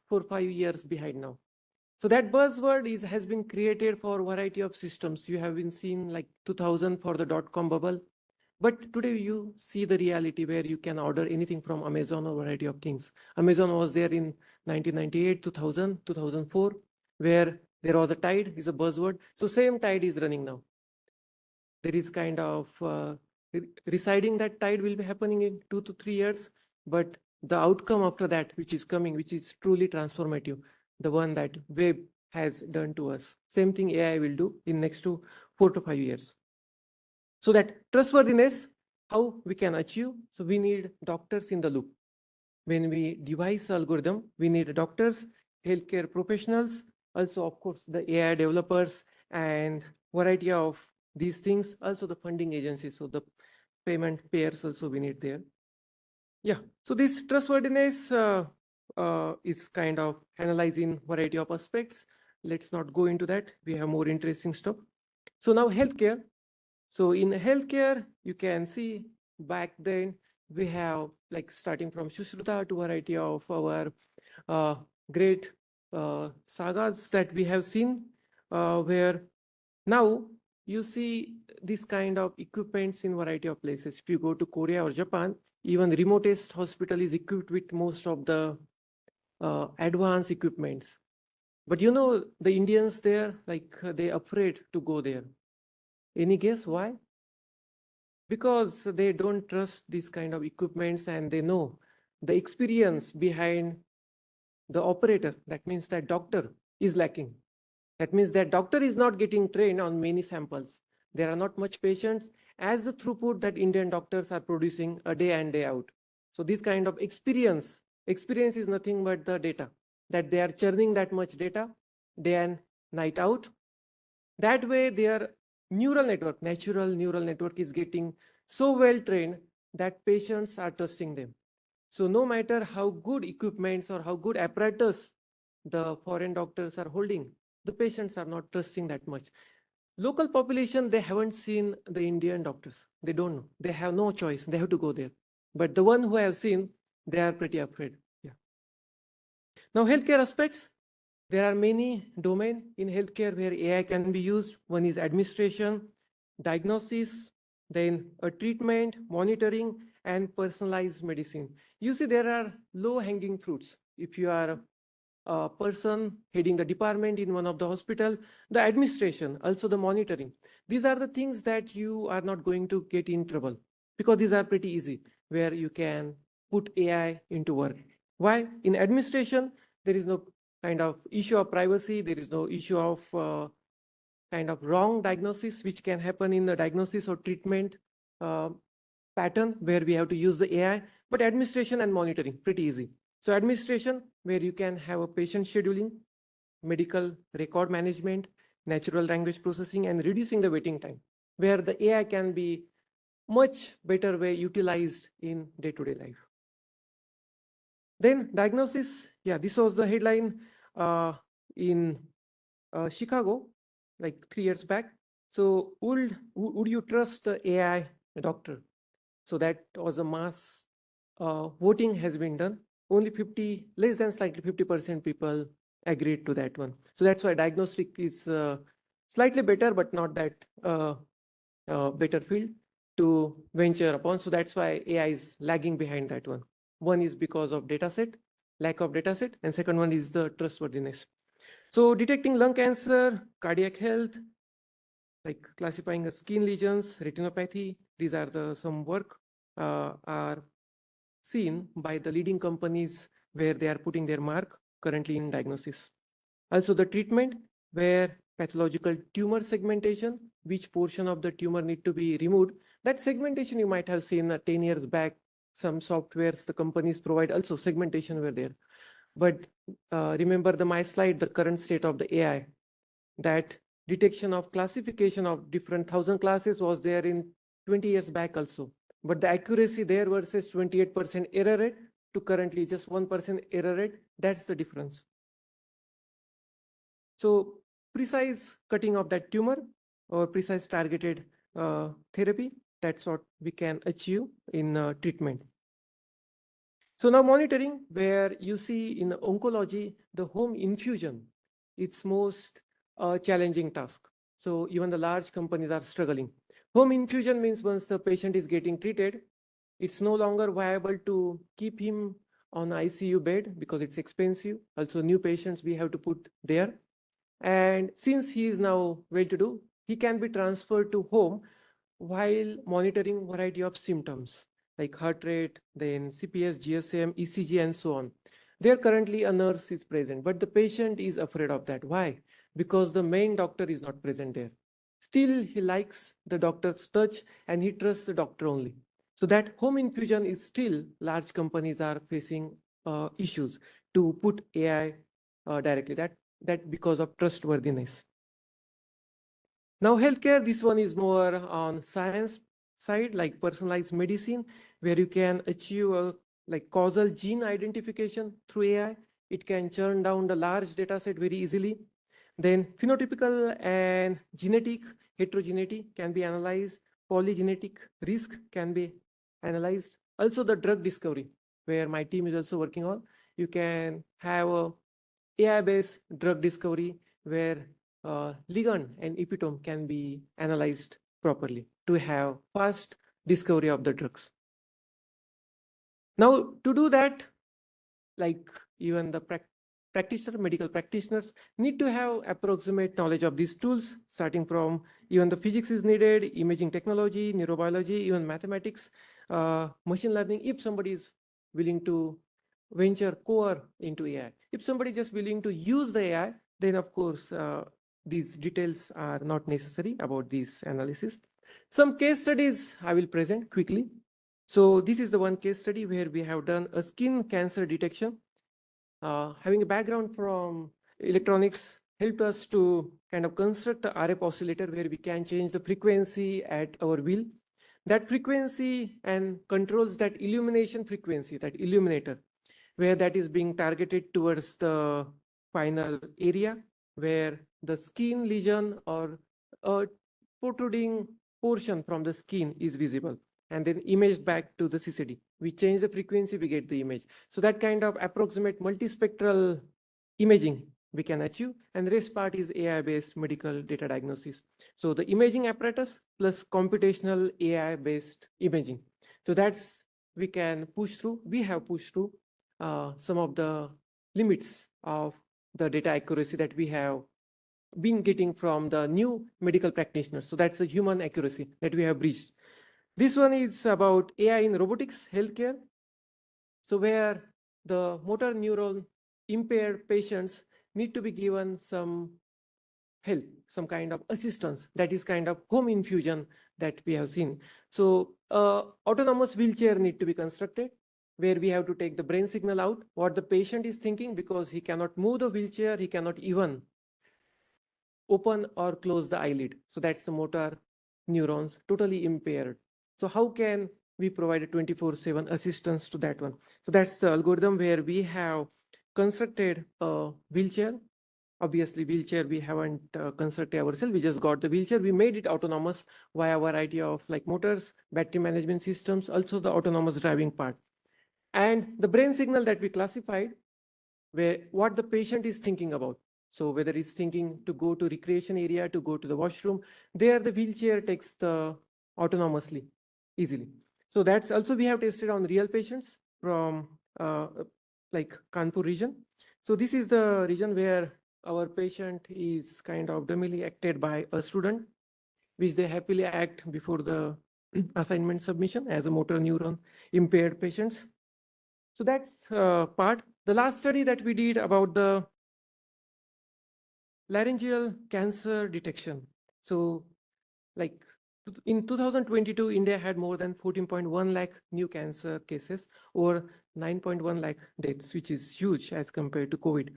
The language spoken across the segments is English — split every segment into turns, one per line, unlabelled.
4-5 years behind now. So that buzzword has been created for a variety of systems. You have been seeing like 2000 for the dot-com bubble. But today you see the reality where you can order anything from Amazon or variety of things. Amazon was there in 1998, 2000, 2004, where there was a tide, is a buzzword. So same tide is running now. There is kind of residing that tide will be happening in 2 to 3 years, but the outcome after that, which is coming, which is truly transformative, the one that web has done to us. Same thing AI will do in next to 4 to 5 years. So that trustworthiness, how we can achieve? So we need doctors in the loop. When we devise algorithm, we need doctors, healthcare professionals, also of course the AI developers and variety of these things, also the funding agencies, so the payment payers also we need there. Yeah, so this trustworthiness is kind of analyzing variety of aspects. Let's not go into that. We have more interesting stuff. So now healthcare. So in healthcare, you can see back then we have like starting from Sushruta to variety of our great sagas that we have seen, where now you see this kind of equipments in variety of places. If you go to Korea or Japan, even the remotest hospital is equipped with most of the advanced equipments. But you know, the Indians there, like they're afraid to go there. Any guess why? Because they don't trust these kind of equipments and they know the experience behind the operator. That means that doctor is lacking. That means that doctor is not getting trained on many samples. There are not much patients as the throughput that Indian doctors are producing a day and day out. So this kind of experience is nothing but the data, that they are churning that much data day and night out. That way their neural network, natural neural network is getting so well trained that patients are trusting them. So no matter how good equipments or how good apparatus the foreign doctors are holding, the patients are not trusting that much. Local population, they haven't seen the Indian doctors. They don't know. They have no choice. They have to go there. But the one who have seen, they are pretty afraid. Yeah. Now healthcare aspects. There are many domains in healthcare where AI can be used. One is administration, diagnosis, then a treatment, monitoring, and personalized medicine. You see, there are low-hanging fruits. If you are a person heading the department in one of the hospital, the administration, also the monitoring. These are the things that you are not going to get in trouble because these are pretty easy, where you can put AI into work. Why? In administration, there is no kind of issue of privacy. There is no issue of kind of wrong diagnosis, which can happen in the diagnosis or treatment pattern where we have to use the AI. But administration and monitoring, pretty easy. So administration, where you can have a patient scheduling, medical record management, natural language processing, and reducing the waiting time, where the AI can be much better way utilized in day-to-day life. Then diagnosis, yeah, this was the headline in Chicago, like 3 years back. So would you trust the AI doctor? So that was a mass voting has been done. Only less than slightly 50% people agreed to that one. So that's why diagnostic is slightly better, but not that better field to venture upon. So that's why AI is lagging behind that one. One is because of dataset, lack of dataset, and second one is the trustworthiness. So detecting lung cancer, cardiac health, like classifying skin lesions, retinopathy, these are some work are seen by the leading companies where they are putting their mark currently in diagnosis. Also the treatment, where pathological tumor segmentation, which portion of the tumor need to be removed. That segmentation you might have seen 10 years back, some softwares the companies provide also segmentation were there. But remember my slide, the current state of the AI, that detection of classification of different 1,000 classes was there in 20 years back also. But the accuracy there versus 28% error rate to currently just 1% error rate, that's the difference. So precise cutting of that tumor or precise targeted therapy, that's what we can achieve in treatment. So now monitoring, where you see in oncology, the home infusion, it's most challenging task. So even the large companies are struggling. Home infusion means once the patient is getting treated, it's no longer viable to keep him on ICU bed because it's expensive. Also new patients we have to put there. And since he is now well-to-do, he can be transferred to home while monitoring variety of symptoms like heart rate, then CPS, GSM, ECG, and so on. There currently a nurse is present, but the patient is afraid of that. Why? Because the main doctor is not present there. Still, he likes the doctor's touch and he trusts the doctor only. So that home infusion is still large companies are facing issues to put AI directly. That because of trustworthiness. Now healthcare, this one is more on science side, like personalized medicine, where you can achieve a like causal gene identification through AI. It can churn down the large data set very easily. Then phenotypical and genetic heterogeneity can be analyzed. Polygenetic risk can be analyzed. Also the drug discovery, where my team is also working on. You can have a AI-based drug discovery where ligand and epitope can be analyzed properly to have fast discovery of the drugs. Now, to do that, like even the medical practitioners need to have approximate knowledge of these tools, starting from even the physics is needed, imaging technology, neurobiology, even mathematics, machine learning, if somebody is willing to venture core into AI. If somebody is just willing to use the AI, then of course, these details are not necessary about these analysis. Some case studies I will present quickly. So this is the one case study where we have done a skin cancer detection. Having a background from electronics helped us to kind of construct a RF oscillator where we can change the frequency at our will. That frequency and controls that illumination frequency, that illuminator, where that is being targeted towards the final area where the skin lesion or a protruding portion from the skin is visible, and then imaged back to the CCD. We change the frequency, we get the image. So that kind of approximate multispectral imaging we can achieve, and the rest part is AI-based medical data diagnosis. So the imaging apparatus plus computational AI-based imaging. So that's we can push through. We have pushed through some of the limits of the data accuracy that we have been getting from the new medical practitioners. So that's a human accuracy that we have reached. This one is about AI in robotics healthcare. So where the motor neuron impaired patients need to be given some help, some kind of assistance. That is kind of home infusion that we have seen. So autonomous wheelchair need to be constructed where we have to take the brain signal out, what the patient is thinking, because he cannot move the wheelchair, he cannot even open or close the eyelid. So that's the motor neurons totally impaired. So how can we provide a 24/7 assistance to that one? So that's the algorithm where we have constructed a wheelchair. Obviously, wheelchair we haven't constructed ourselves. We just got the wheelchair. We made it autonomous via a variety of like motors, battery management systems, also the autonomous driving part. And the brain signal that we classified, where what the patient is thinking about. So whether it's thinking to go to recreation area, to go to the washroom, there the wheelchair takes the autonomously, easily. So that's also we have tested on real patients from like Kanpur region. So this is the region where our patient is kind of dumbly acted by a student, which they happily act before the assignment submission as a motor neuron impaired patients. So that's part. The last study that we did about the laryngeal cancer detection. So like in 2022, India had more than 14.1 lakh new cancer cases or 9.1 lakh deaths, which is huge as compared to COVID.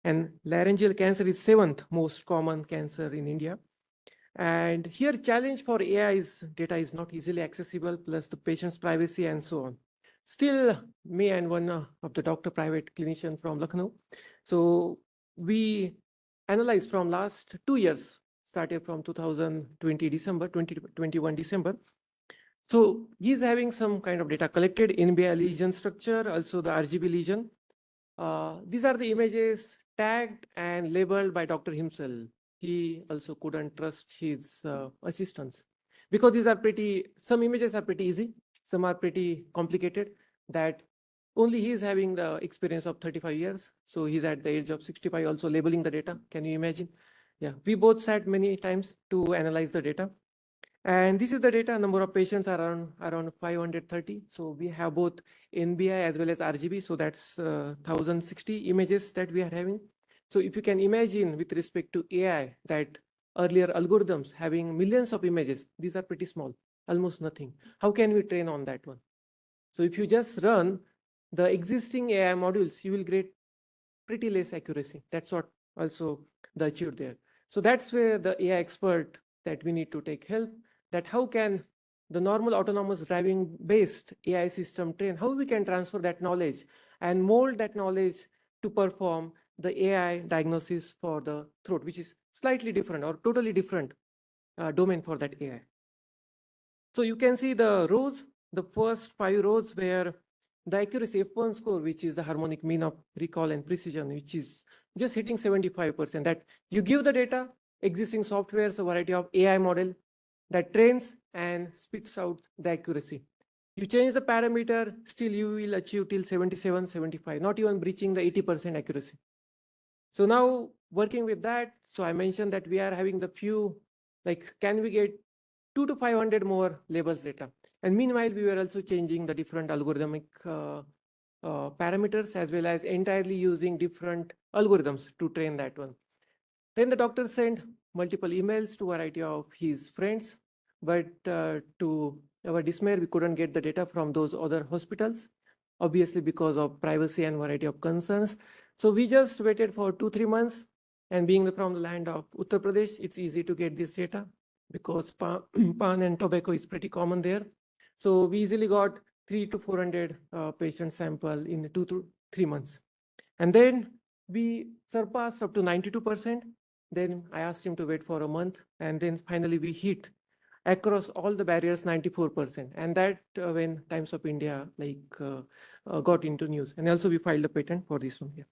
And laryngeal cancer is 7th most common cancer in India. And here challenge for AI is data is not easily accessible, plus the patient's privacy and so on. Still, me and one of the doctor private clinician from Lucknow. So we analyzed from last 2 years, started from 2020 December, 2021 December. So he's having some kind of data collected, NBI lesion structure, also the RGB lesion. These are the images tagged and labeled by doctor himself. He also couldn't trust his assistants because these are some images are pretty easy, some are pretty complicated, that only he is having the experience of 35 years. So he's at the age of 65 also labeling the data. Can you imagine? Yeah, we both sat many times to analyze the data. And this is the data, number of patients are around 530. So we have both NBI as well as RGB. So that's 1060 images that we are having. So if you can imagine with respect to AI that earlier algorithms having millions of images, these are pretty small, almost nothing. How can we train on that one? So if you just run the existing AI modules, you will get pretty less accuracy. That's what also the achieved there. So that's where the AI expert that we need to take help, that how can the normal autonomous driving based AI system train, how we can transfer that knowledge and mold that knowledge to perform the AI diagnosis for the throat, which is slightly different or totally different domain for that AI. So you can see the rows, the first 5 rows where the accuracy F1 score, which is the harmonic mean of recall and precision, which is just hitting 75%, that you give the data, existing softwares, a variety of AI model that trains and spits out the accuracy. You change the parameter, still you will achieve till 77, 75, not even breaching the 80% accuracy. So now working with that, so I mentioned that we are having the few, like, can we get 2 to 500 more labels data? And meanwhile, we were also changing the different algorithmic parameters as well as entirely using different algorithms to train that one. Then the doctor sent multiple emails to a variety of his friends, but to our dismay, we couldn't get the data from those other hospitals, obviously because of privacy and variety of concerns. So we just waited for 2-3 months, and being from the land of Uttar Pradesh, it's easy to get this data because pan and tobacco is pretty common there. So we easily got 300 to 400 patient sample in 2 to 3 months. And then we surpassed up to 92%. Then I asked him to wait for a month, and then finally we hit across all the barriers 94%. And that when Times of India got into news. And also we filed a patent for this one here.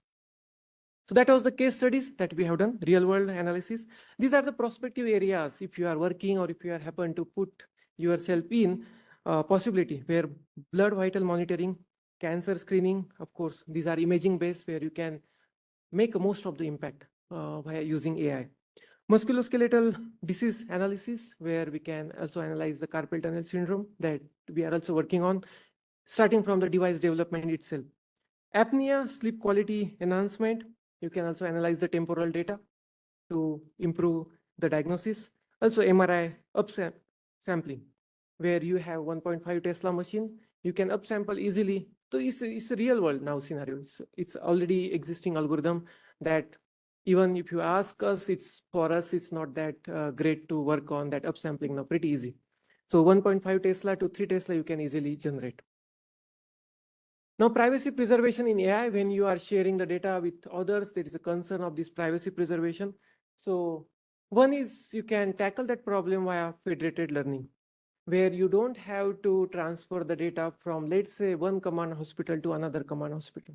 So that was the case studies that we have done, real world analysis. These are the prospective areas if you are working or if you are happen to put yourself in possibility where blood vital monitoring, cancer screening, of course, these are imaging based where you can make most of the impact via using AI. Musculoskeletal disease analysis, where we can also analyze the carpal tunnel syndrome that we are also working on, starting from the device development itself. Apnea, sleep quality enhancement, you can also analyze the temporal data to improve the diagnosis. Also MRI upsampling, where you have 1.5 Tesla machine, you can upsample easily. So it's a real world now scenario. It's already existing algorithm that even if you ask us, for us, it's not that great to work on that upsampling now, pretty easy. So 1.5 Tesla to 3 Tesla, you can easily generate. Now, privacy preservation in AI, when you are sharing the data with others, there is a concern of this privacy preservation. So one is you can tackle that problem via federated learning, where you don't have to transfer the data from, let's say, one command hospital to another command hospital.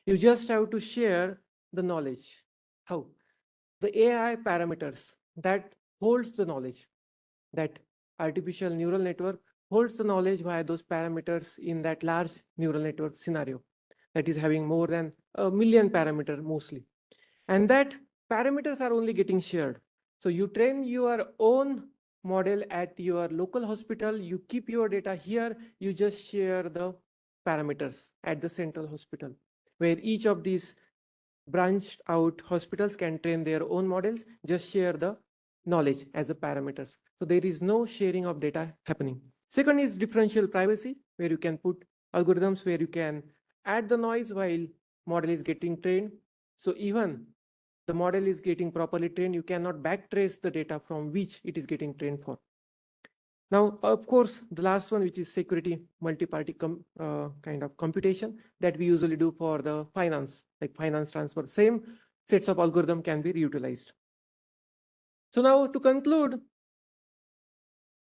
You just have to share the knowledge. How? The AI parameters that holds the knowledge, that artificial neural network holds the knowledge via those parameters in that large neural network scenario that is having more than 1 million parameters mostly. And that parameters are only getting shared. So you train your own model at your local hospital, you keep your data here, you just share the parameters at the central hospital, where each of these branched out hospitals can train their own models, just share the knowledge as the parameters. So there is no sharing of data happening. Second is differential privacy, where you can put algorithms where you can add the noise while model is getting trained. So even the model is getting properly trained, you cannot backtrace the data from which it is getting trained for. Now, of course, the last one, which is security multi-party kind of computation that we usually do for the finance, like finance transfer, same sets of algorithm can be reutilized. So now to conclude,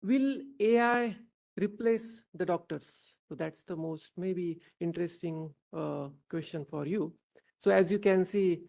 will AI replace the doctors? So that's the most maybe interesting question for you. So as you can see,